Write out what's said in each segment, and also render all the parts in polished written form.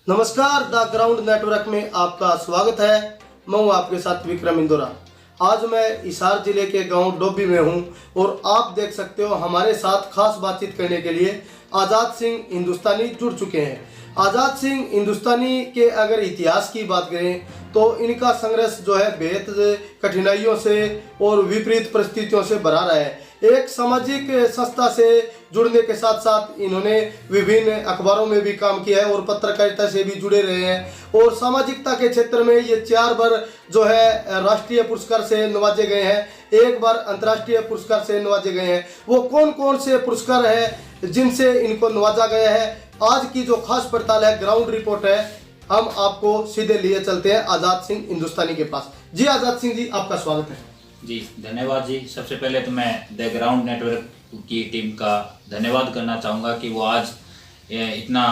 नमस्कार, the ground network में आपका स्वागत है। मैं हूं आपके साथ विक्रम इंदौरा। आज मैं हिसार जिले के गांव डोभी में हूं और आप देख सकते हो हमारे साथ खास बातचीत करने के लिए आज़ाद सिंह हिंदुस्तानी जुड़ चुके हैं। आज़ाद सिंह हिंदुस्तानी के अगर इतिहास की बात करें तो इनका संघर्ष जो है बेहद कठिनाइयों से और विपरीत परिस्थितियों से भरा रहा है। एक सामाजिक संस्था से जुड़ने के साथ साथ इन्होंने विभिन्न अखबारों में भी काम किया है और पत्रकारिता से भी जुड़े रहे हैं और सामाजिकता के क्षेत्र में ये 4 बार जो है राष्ट्रीय पुरस्कार से नवाजे गए हैं, 1 बार अंतर्राष्ट्रीय पुरस्कार से नवाजे गए हैं। वो कौन कौन से पुरस्कार है जिनसे इनको नवाजा गया है, आज की जो खास पड़ताल है, ग्राउंड रिपोर्ट है, हम आपको सीधे लिए चलते हैं आज़ाद सिंह हिंदुस्तानी के पास। जी आज़ाद सिंह जी, आपका स्वागत है। जी धन्यवाद जी। सबसे पहले तो मैं द ग्राउंड नेटवर्क की टीम का धन्यवाद करना चाहूँगा कि वो आज इतना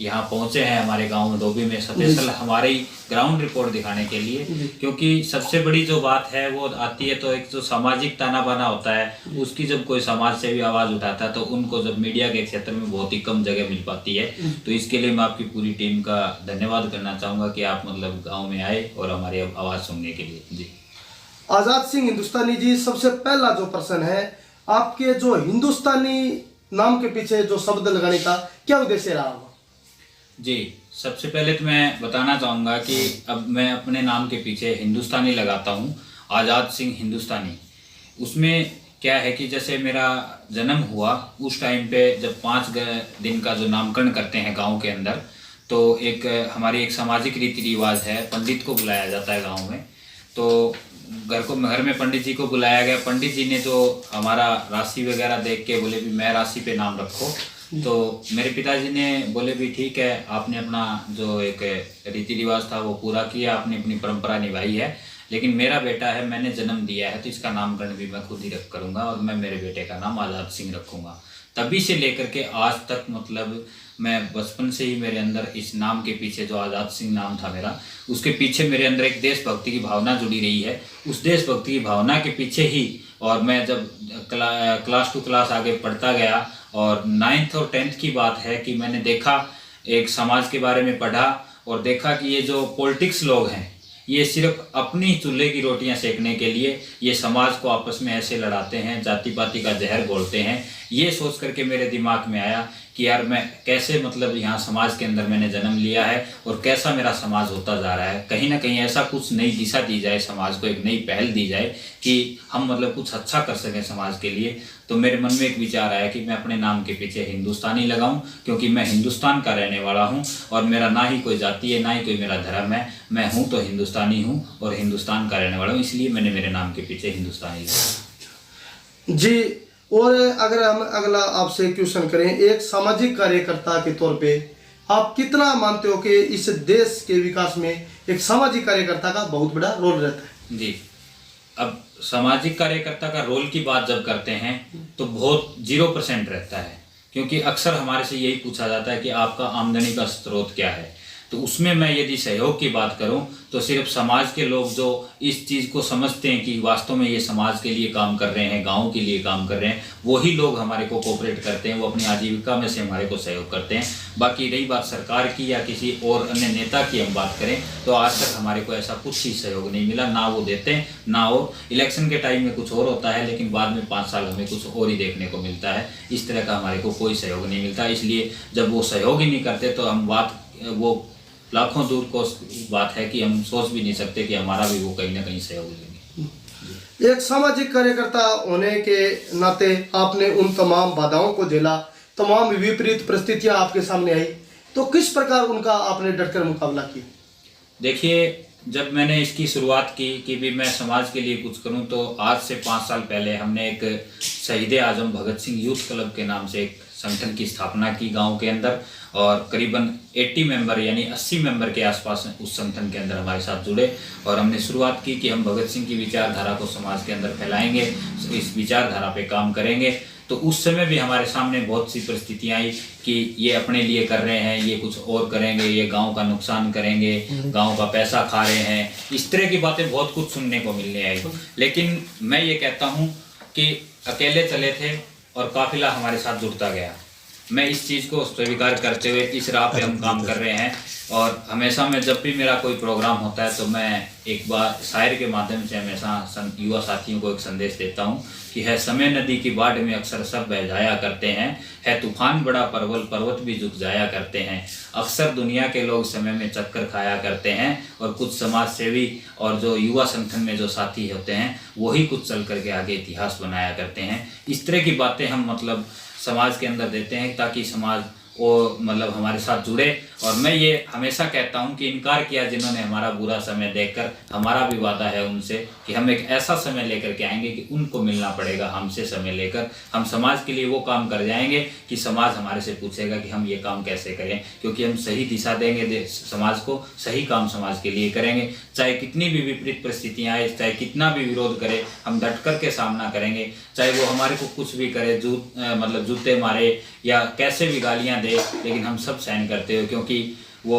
यहाँ पहुँचे हैं हमारे गांव में डोभी में स्पेशल हमारी ग्राउंड रिपोर्ट दिखाने के लिए, क्योंकि सबसे बड़ी जो बात है वो आती है तो एक जो सामाजिक ताना बाना होता है उसकी जब कोई समाज से भी आवाज़ उठाता है तो उनको जब मीडिया के क्षेत्र में बहुत ही कम जगह मिल पाती है। तो इसके लिए मैं आपकी पूरी टीम का धन्यवाद करना चाहूँगा कि आप गाँव में आए और हमारी आवाज़ सुनने के लिए। जी आज़ाद सिंह हिंदुस्तानी जी, सबसे पहला जो प्रश्न है, आपके जो हिंदुस्तानी नाम के पीछे जो शब्द लगाने का क्या उद्देश्य रहा होगा? जी सबसे पहले तो मैं बताना चाहूँगा कि अब मैं अपने नाम के पीछे हिंदुस्तानी लगाता हूँ, आज़ाद सिंह हिंदुस्तानी। उसमें क्या है कि जैसे मेरा जन्म हुआ उस टाइम पे जब 5 दिन का जो नामकरण करते हैं गांव के अंदर, तो हमारी एक सामाजिक रीति रिवाज है, पंडित को बुलाया जाता है गाँव में। तो घर में पंडित जी को बुलाया गया। पंडित जी ने जो हमारा राशि वगैरह देख के बोले भी मैं राशि पे नाम रखो। तो मेरे पिताजी ने बोले भी ठीक है, आपने अपना जो एक रीति रिवाज था वो पूरा किया, आपने अपनी परंपरा निभाई है, लेकिन मेरा बेटा है, मैंने जन्म दिया है तो इसका नामकरण भी मैं खुद ही करूँगा और मैं मेरे बेटे का नाम आज़ाद सिंह रखूँगा। तभी से लेकर के आज तक मैं बचपन से ही मेरे अंदर इस नाम के पीछे जो आज़ाद सिंह नाम था मेरा, उसके पीछे मेरे अंदर एक देशभक्ति की भावना जुड़ी रही है। उस देशभक्ति की भावना के पीछे ही, और मैं जब क्लास टू क्लास आगे पढ़ता गया और 9th और 10th की बात है कि मैंने देखा, एक समाज के बारे में पढ़ा और देखा कि ये जो पॉलिटिक्स लोग हैं ये सिर्फ अपनी चूल्हे की रोटियां सेकने के लिए ये समाज को आपस में ऐसे लड़ाते हैं, जाति पाति का जहर घोलते हैं। ये सोच करके मेरे दिमाग में आया कि यार मैं कैसे यहाँ समाज के अंदर मैंने जन्म लिया है और कैसा मेरा समाज होता जा रहा है, कहीं ना कहीं ऐसा कुछ नई दिशा दी जाए, समाज को एक नई पहल दी जाए कि हम कुछ अच्छा कर सकें समाज के लिए। तो मेरे मन में एक विचार आया कि मैं अपने नाम के पीछे हिंदुस्तानी लगाऊं, क्योंकि मैं हिंदुस्तान का रहने वाला हूं और मेरा ना ही कोई जाति है ना ही कोई मेरा धर्म है, मैं हूं तो हिंदुस्तानी हूं और हिंदुस्तान का रहने वाला हूं, इसलिए मैंने मेरे नाम के पीछे हिंदुस्तानी लगाया। जी, और अगर हम अगला आपसे क्वेश्चन करें, एक सामाजिक कार्यकर्ता के तौर पे आप कितना मानते हो कि इस देश के विकास में एक सामाजिक कार्यकर्ता का बहुत बड़ा रोल रहता है? जी, अब सामाजिक कार्यकर्ता का रोल की बात जब करते हैं तो बहुत 0% रहता है, क्योंकि अक्सर हमारे से यही पूछा जाता है कि आपका आमदनी का स्रोत क्या है। तो उसमें मैं यदि सहयोग की बात करूं तो सिर्फ समाज के लोग जो इस चीज़ को समझते हैं कि वास्तव में ये समाज के लिए काम कर रहे हैं, गांव के लिए काम कर रहे हैं, वही लोग हमारे को कोऑपरेट करते हैं, वो अपनी आजीविका में से हमारे को सहयोग करते हैं। बाकी रही बात सरकार की या किसी और अन्य नेता की हम बात करें तो आज तक हमारे को ऐसा कुछ ही सहयोग नहीं मिला, ना वो देते हैं ना। और इलेक्शन के टाइम में कुछ और होता है लेकिन बाद में 5 साल हमें कुछ और ही देखने को मिलता है। इस तरह का हमारे को कोई सहयोग नहीं मिलता। इसलिए जब वो सहयोग ही नहीं करते तो हम वो लाखों दूर को बात है कि हम सोच भी नहीं सकते कि हमारा भी वो कहीं ना कहीं सहयोग लेंगे। एक सामाजिक कार्यकर्ता होने के नाते आपने उन तमाम बाधाओं को झेला, तमाम विपरीत परिस्थितियां आपके सामने आई, तो किस प्रकार उनका आपने डटकर मुकाबला किया? देखिए, जब मैंने इसकी शुरुआत की कि भी मैं समाज के लिए कुछ करूं, तो आज से 5 साल पहले हमने एक शहीद आजम भगत सिंह यूथ क्लब के नाम से एक संगठन की स्थापना की गांव के अंदर, और करीबन 80 मेंबर यानी 80 मेंबर के आसपास उस संगठन के अंदर हमारे साथ जुड़े और हमने शुरुआत की कि हम भगत सिंह की विचारधारा को समाज के अंदर फैलाएंगे, इस विचारधारा पे काम करेंगे। तो उस समय भी हमारे सामने बहुत सी परिस्थितियां आई कि ये अपने लिए कर रहे हैं, ये कुछ और करेंगे, ये गांव का नुकसान करेंगे, गांव का पैसा खा रहे हैं, इस तरह की बातें बहुत कुछ सुनने को मिलने आई। लेकिन मैं ये कहता हूँ कि अकेले चले थे और काफिला हमारे साथ जुड़ता गया। मैं इस चीज़ को स्वीकार करते हुए इस राह पे हम काम कर रहे हैं। और हमेशा मैं जब भी मेरा कोई प्रोग्राम होता है तो मैं एक बार शायर के माध्यम से हमेशा युवा साथियों को एक संदेश देता हूँ कि है समय नदी की बाढ़ में अक्सर सब बह जाया करते हैं, है तूफान बड़ा प्रबल पर्वत भी झुक जाया करते हैं। अक्सर दुनिया के लोग समय में चक्कर खाया करते हैं और कुछ समाज सेवी और जो युवा संगठन में जो साथी होते हैं वही कुछ चल करके आगे इतिहास बनाया करते हैं। इस तरह की बातें हम मतलब समाज के अंदर देते हैं ताकि समाज वो मतलब हमारे साथ जुड़े। और मैं ये हमेशा कहता हूँ कि इनकार किया जिन्होंने हमारा बुरा समय देखकर, हमारा भी वादा है उनसे कि हम एक ऐसा समय लेकर के आएंगे कि उनको मिलना पड़ेगा हमसे समय लेकर। हम समाज के लिए वो काम कर जाएंगे कि समाज हमारे से पूछेगा कि हम ये काम कैसे करें, क्योंकि हम सही दिशा देंगे समाज को, सही काम समाज के लिए करेंगे। चाहे कितनी भी विपरीत परिस्थितियाँ आए, चाहे कितना भी विरोध करे, हम डट कर के सामना करेंगे। चाहे वो हमारे को कुछ भी करे, मतलब जूते मारे या कैसे भी गालियाँ दे, लेकिन हम सब सहन करते हो। क्योंकि वो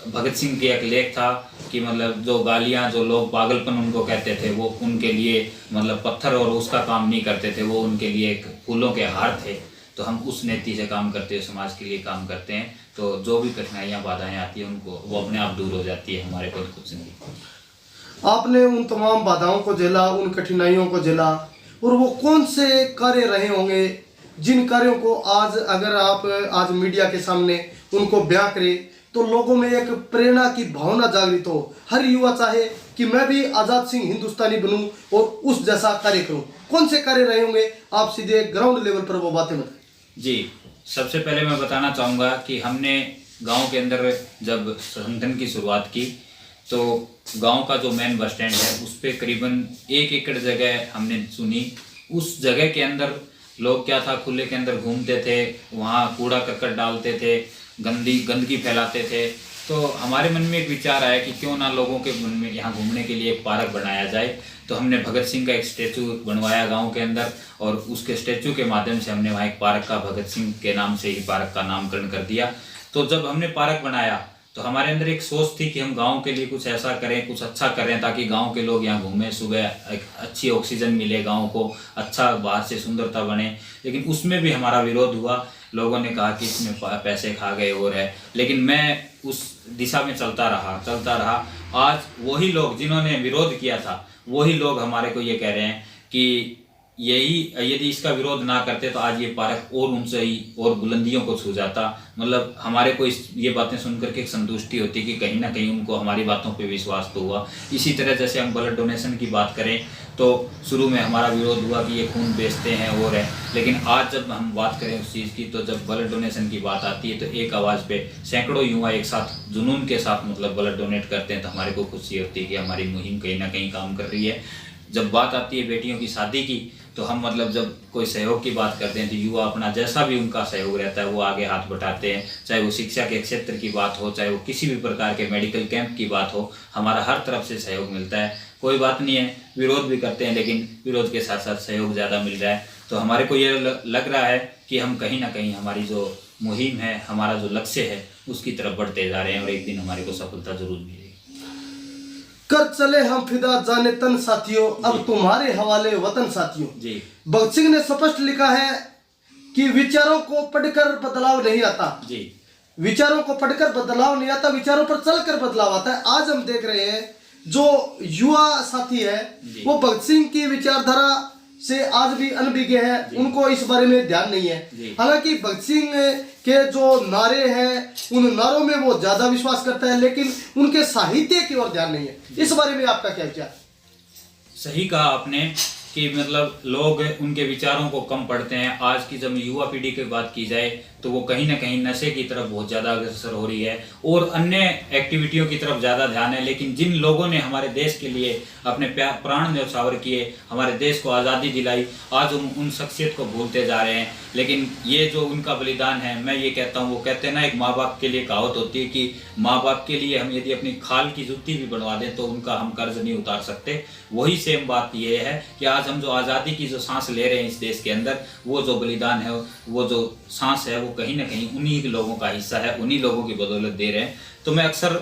भगत सिंह के एक लेख था कि मतलब जो गालियाँ, जो लोग पागलपन उनको कहते थे, वो उनके लिए मतलब पत्थर और उसका काम नहीं करते थे, वो उनके लिए एक फूलों के हार थे। तो हम उस नीति से काम करते हैं, समाज के लिए काम करते हैं। तो जो भी कठिनाइयाँ बाधाएं आती हैं उनको वो अपने आप दूर हो जाती है हमारे पर कुछ नहीं। आपने उन तमाम बाधाओं को झेला, उन कठिनाइयों को झेला, और वो कौन से कार्य रहे होंगे जिन कार्यों को आज अगर आप आज मीडिया के सामने उनको बयां करें तो लोगों में एक प्रेरणा की भावना जागृत हो, हर युवा चाहे कि मैं भी आज़ाद सिंह हिंदुस्तानी बनूं और उस जैसा कार्य करूं। कौन से कार्य रहे होंगे, आप सीधे ग्राउंड लेवल पर वो बातें बताएं। जी, सबसे पहले मैं बताना चाहूँगा कि हमने गांव के अंदर जब संगठन की शुरुआत की तो गांव का जो मेन बस स्टैंड है उस पर करीबन 1 एकड़ जगह हमने चुनी। उस जगह के अंदर लोग क्या था, खुले के अंदर घूमते थे, वहाँ कूड़ा करकट डालते थे, गंदगी फैलाते थे। तो हमारे मन में एक विचार आया कि क्यों ना लोगों के मन में यहाँ घूमने के लिए एक पार्क बनाया जाए। तो हमने भगत सिंह का एक स्टैचू बनवाया गांव के अंदर, और उसके स्टैचू के माध्यम से हमने वहाँ एक पार्क का, भगत सिंह के नाम से ही पार्क का नामकरण कर दिया। तो जब हमने पार्क बनाया तो हमारे अंदर एक सोच थी कि हम गांव के लिए कुछ ऐसा करें, कुछ अच्छा करें, ताकि गांव के लोग यहाँ घूमें, सुबह एक अच्छी ऑक्सीजन मिले, गांव को अच्छा बाहर से सुंदरता बने। लेकिन उसमें भी हमारा विरोध हुआ, लोगों ने कहा कि इसमें पैसे खा गए और है। लेकिन मैं उस दिशा में चलता रहा। आज वही लोग जिन्होंने विरोध किया था वही लोग हमारे को ये कह रहे हैं कि यदि इसका विरोध ना करते तो आज ये पार्क और ऊंचाई और बुलंदियों को छू जाता। मतलब हमारे को ये बातें सुनकर के एक संतुष्टि होती कि कहीं ना कहीं उनको हमारी बातों पे विश्वास तो हुआ। इसी तरह जैसे हम ब्लड डोनेशन की बात करें तो शुरू में हमारा विरोध हुआ कि ये खून बेचते हैं और है, लेकिन आज जब हम बात करें उस चीज़ की, तो जब ब्लड डोनेशन की बात आती है तो एक आवाज़ पे सैकड़ों युवा एक साथ जुनून के साथ मतलब ब्लड डोनेट करते हैं। तो हमारे को खुशी होती है कि हमारी मुहिम कहीं ना कहीं काम कर रही है। जब बात आती है बेटियों की शादी की तो हम मतलब जब कोई सहयोग की बात करते हैं तो युवा अपना जैसा भी उनका सहयोग रहता है वो आगे हाथ बटाते हैं। चाहे वो शिक्षा के क्षेत्र की बात हो, चाहे वो किसी भी प्रकार के मेडिकल कैंप की बात हो, हमारा हर तरफ से सहयोग मिलता है। कोई बात नहीं है, विरोध भी करते हैं, लेकिन विरोध के साथ साथ सहयोग ज़्यादा मिल रहा है। तो हमारे को ये लग रहा है कि हम कहीं ना कहीं हमारी जो मुहिम है, हमारा जो लक्ष्य है, उसकी तरफ बढ़ते जा रहे हैं और एक दिन हमारे को सफलता जरूर मिलेगी। कर चले हम फिदा जाने तन साथियों, अब तुम्हारे हवाले वतन साथियों। जी, भगत सिंह ने स्पष्ट लिखा है कि विचारों को पढ़कर बदलाव नहीं आता। जी, विचारों को पढ़कर बदलाव नहीं आता, विचारों पर चलकर बदलाव आता है। आज हम देख रहे हैं जो युवा साथी है वो भगत सिंह की विचारधारा से आज भी अनभिज्ञ है, उनको इस बारे में ध्यान नहीं है। हालांकि भगत सिंह के जो नारे हैं उन नारों में वो ज्यादा विश्वास करता है, लेकिन उनके साहित्य की ओर ध्यान नहीं है। इस बारे में आपका क्या विचार? सही कहा आपने कि मतलब लोग उनके विचारों को कम पढ़ते हैं। आज की जब युवा पीढ़ी की बात की जाए तो वो कहीं ना कहीं नशे की तरफ बहुत ज़्यादा अग्रसर हो रही है और अन्य एक्टिविटियों की तरफ ज़्यादा ध्यान है। लेकिन जिन लोगों ने हमारे देश के लिए अपने प्राण न्यौछावर किए, हमारे देश को आज़ादी दिलाई, आज हम उन शख्सियत को भूलते जा रहे हैं। लेकिन ये जो उनका बलिदान है, मैं ये कहता हूँ, वो कहते हैं ना, एक माँ बाप के लिए कहावत होती है कि माँ बाप के लिए हम यदि अपनी खाल की जूती भी बनवा दें तो उनका हम कर्ज नहीं उतार सकते। वही सेम बात ये है कि आज हम जो आज़ादी की जो सांस ले रहे हैं इस देश के अंदर, वो जो बलिदान है, वो जो सांस है, वो कहीं ना कहीं उन्हीं लोगों का हिस्सा है, उन्हीं लोगों की बदौलत दे रहे हैं। तो मैं अक्सर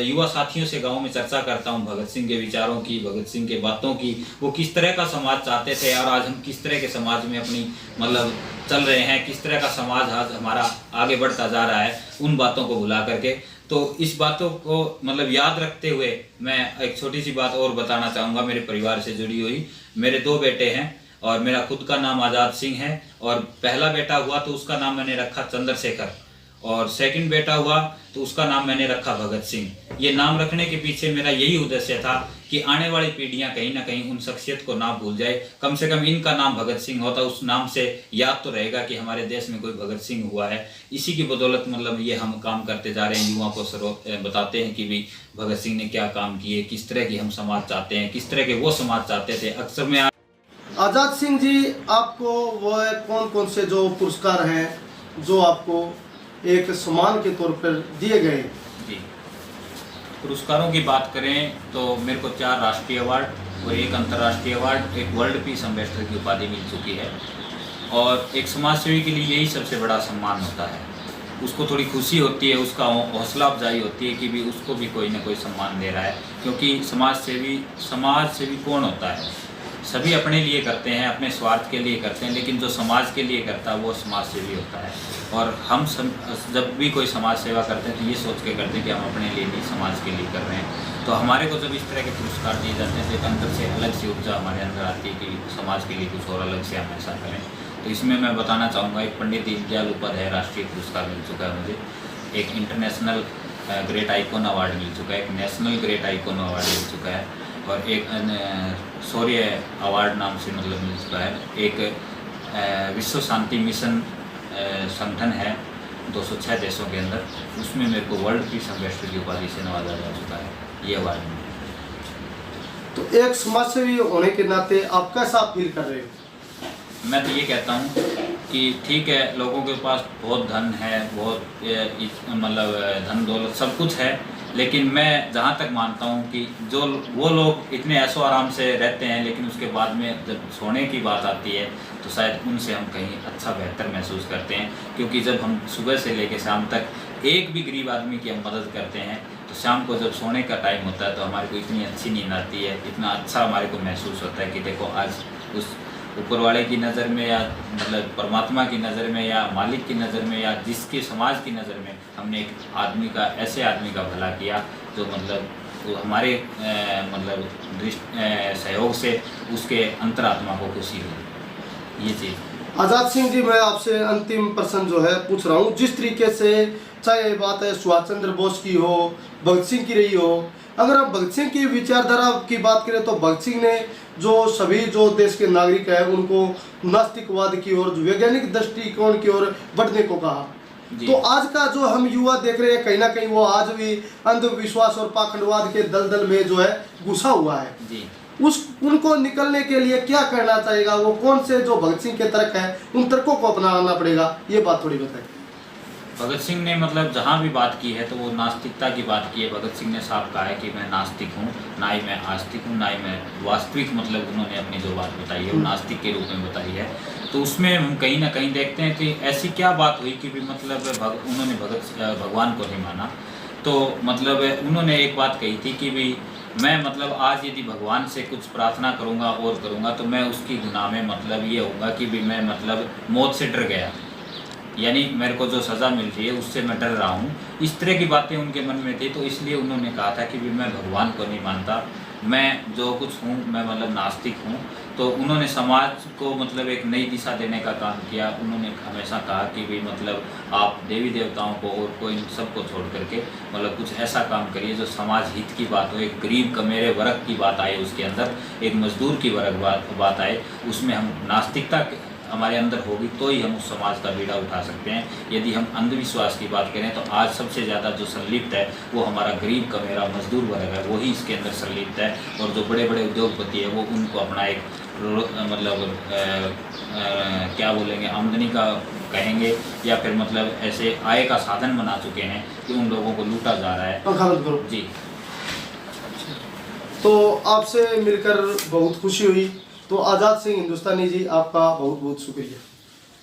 युवा साथियों से गांव में चर्चा करता हूं भगत सिंह के विचारों की, भगत सिंह के बातों की, वो किस तरह का समाज चाहते थे और आज हम किस तरह के समाज में अपनी मतलब चल रहे हैं, किस तरह का समाज आज हमारा आगे बढ़ता जा रहा है, उन बातों को भुला करके। तो इस बातों को मतलब याद रखते हुए मैं एक छोटी सी बात और बताना चाहूँगा मेरे परिवार से जुड़ी हुई। मेरे 2 बेटे हैं और मेरा खुद का नाम आज़ाद सिंह है, और पहला बेटा हुआ तो उसका नाम मैंने रखा चंद्रशेखर, और सेकंड बेटा हुआ तो उसका नाम मैंने रखा भगत सिंह। ये नाम रखने के पीछे मेरा यही उद्देश्य था कि आने वाली पीढ़ियां कहीं ना कहीं उन शख्सियत को ना भूल जाए, कम से कम इनका नाम भगत सिंह होता, उस नाम से याद तो रहेगा कि हमारे देश में कोई भगत सिंह हुआ है। इसी की बदौलत मतलब ये हम काम करते जा रहे हैं, युवाओं को बताते हैं कि भी भगत सिंह ने क्या काम किए, किस तरह की हम समाज चाहते हैं, किस तरह के वो समाज चाहते थे। अक्सर मैं आज़ाद सिंह जी, आपको वो कौन कौन से जो पुरस्कार हैं जो आपको एक सम्मान के तौर पर दिए गए? जी, पुरस्कारों की बात करें तो मेरे को 4 राष्ट्रीय अवार्ड और 1 अंतर्राष्ट्रीय अवार्ड, 1 वर्ल्ड पीस एम्बेसडर की उपाधि मिल चुकी है। और एक समाजसेवी के लिए यही सबसे बड़ा सम्मान होता है। उसको थोड़ी खुशी होती है, उसका हौसला अफजाई होती है कि भी उसको भी कोई ना कोई सम्मान दे रहा है, क्योंकि समाजसेवी कौन होता है? सभी अपने लिए करते हैं, अपने स्वार्थ के लिए करते हैं, लेकिन जो समाज के लिए करता है वो समाजसेवी होता है। और हम जब भी कोई समाज सेवा करते हैं तो ये सोच के करते हैं कि हम अपने लिए नहीं, समाज के लिए कर रहे हैं। तो हमारे को जब इस तरह के पुरस्कार दिए जाते हैं तो एक अंदर से अलग सी ऊर्जा हमारे अंदर आती है कि समाज के लिए कुछ और अलग से हम ऐसा करें। तो इसमें मैं बताना चाहूँगा, एक पंडित दीनदयाल उपाध्याय राष्ट्रीय पुरस्कार मिल चुका है मुझे, एक इंटरनेशनल ग्रेट आइकॉन अवार्ड मिल चुका है, एक नेशनल ग्रेट आइकॉन अवार्ड मिल चुका है, और एक शौर्य अवार्ड नाम से मतलब मिल चुका है। एक विश्व शांति मिशन संगठन है 206 देशों के अंदर, उसमें मेरे को वर्ल्ड पीस एम्बेसडर की उपाधि से नवाजा जा चुका है ये अवार्ड में। तो एक समाजसेवी होने के नाते आप कैसा फील कर रहे हो? मैं तो ये कहता हूँ कि ठीक है, लोगों के पास बहुत धन है, बहुत मतलब धन दौलत सब कुछ है, लेकिन मैं जहाँ तक मानता हूँ कि जो वो लोग इतने ऐशो आराम से रहते हैं, लेकिन उसके बाद में जब सोने की बात आती है तो शायद उनसे हम कहीं अच्छा बेहतर महसूस करते हैं। क्योंकि जब हम सुबह से लेकर शाम तक एक भी गरीब आदमी की हम मदद करते हैं तो शाम को जब सोने का टाइम होता है तो हमारे को इतनी अच्छी नींद आती है, इतना अच्छा हमारे को महसूस होता है कि देखो आज उस ऊपर वाले की नज़र में या मतलब परमात्मा की नज़र में या मालिक की नज़र में या जिसके समाज की नज़र में हमने एक आदमी का, ऐसे आदमी का भला किया जो मतलब वो हमारे मतलब सहयोग से उसके अंतरात्मा को खुशी हुई, ये चीज़। आज़ाद सिंह जी, मैं आपसे अंतिम प्रश्न जो है पूछ रहा हूँ, जिस तरीके से चाहे ये बात है सुभाष चंद्र बोस की हो, भगत सिंह की रही हो, अगर हम भगत सिंह की विचारधारा की बात करें तो भगत सिंह ने जो सभी जो देश के नागरिक हैं उनको नास्तिकवाद की ओर, वैज्ञानिक दृष्टिकोण की ओर बढ़ने को कहा। तो आज का जो हम युवा देख रहे हैं कहीं ना कहीं वो आज भी अंधविश्वास और पाखंडवाद के दलदल में जो है घुसा हुआ है जी। उनको निकलने के लिए क्या करना चाहिएगा? वो कौन से जो भगत सिंह के तर्क हैं उन तर्कों को अपनाना पड़ेगा, ये बात थोड़ी बताएं। भगत सिंह ने मतलब जहाँ भी बात की है तो वो नास्तिकता की बात की है। भगत सिंह ने साफ कहा है कि मैं नास्तिक हूँ, ना ही मैं आस्तिक हूँ, ना ही मैं वास्तविक, मतलब उन्होंने अपनी जो बात बताई है वो नास्तिक के रूप में बताई है। तो उसमें हम कहीं ना कहीं देखते हैं कि ऐसी क्या बात हुई कि भी मतलब उन्होंने भगवान को नहीं माना। तो मतलब उन्होंने एक बात कही थी कि भी मैं मतलब आज यदि भगवान से कुछ प्रार्थना करूँगा और करूँगा तो मैं उसकी गुनाह में मतलब ये होगा कि भी मैं मतलब मौत से डर गया, यानी मेरे को जो सज़ा मिल रही है उससे मैं डर रहा हूँ। इस तरह की बातें उनके मन में थी, तो इसलिए उन्होंने कहा था कि भी मैं भगवान को नहीं मानता, मैं जो कुछ हूँ मैं मतलब नास्तिक हूँ। तो उन्होंने समाज को मतलब एक नई दिशा देने का काम किया। उन्होंने हमेशा कहा कि भी मतलब आप देवी देवताओं को और कोई सबको छोड़ करके मतलब कुछ ऐसा काम करिए जो समाज हित की बात हो, एक गरीब कमेरे वर्ग की बात आए उसके अंदर, एक मजदूर की वर्ग बात आए, उसमें हम नास्तिकता हमारे अंदर होगी तो ही हम उस समाज का बीड़ा उठा सकते हैं। यदि हम अंधविश्वास की बात करें तो आज सबसे ज़्यादा जो संलिप्त है वो हमारा गरीब का मेरा मजदूर वर्ग है, वही इसके अंदर संलिप्त है। और जो बड़े बड़े उद्योगपति है वो उनको अपना एक मतलब क्या बोलेंगे, आमदनी का कहेंगे या फिर मतलब ऐसे आय का साधन बना चुके हैं कि उन लोगों को लूटा जा रहा है। जी, तो आपसे मिलकर बहुत खुशी हुई। तो आज़ाद सिंह हिंदुस्तानी जी, आपका बहुत बहुत शुक्रिया।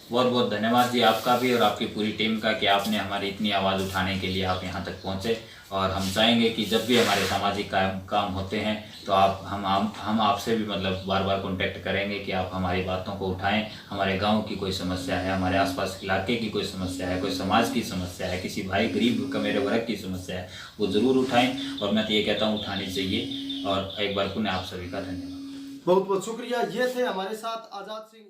बहुत बहुत धन्यवाद जी आपका भी और आपकी पूरी टीम का कि आपने हमारी इतनी आवाज़ उठाने के लिए आप यहाँ तक पहुँचे। और हम चाहेंगे कि जब भी हमारे सामाजिक काम होते हैं तो हम आपसे भी मतलब बार बार कांटेक्ट करेंगे कि आप हमारी बातों को उठाएं। हमारे गांव की कोई समस्या है, हमारे आसपास इलाके की कोई समस्या है, कोई समाज की समस्या है, किसी भाई गरीब का मेरे वर्ग की समस्या है, वो ज़रूर उठाएं। और मैं तो ये कहता हूँ उठानी चाहिए। और एक बार पुनः आप सभी का धन्यवाद। बहुत बहुत शुक्रिया। ये थे हमारे साथ आज़ाद सिंह।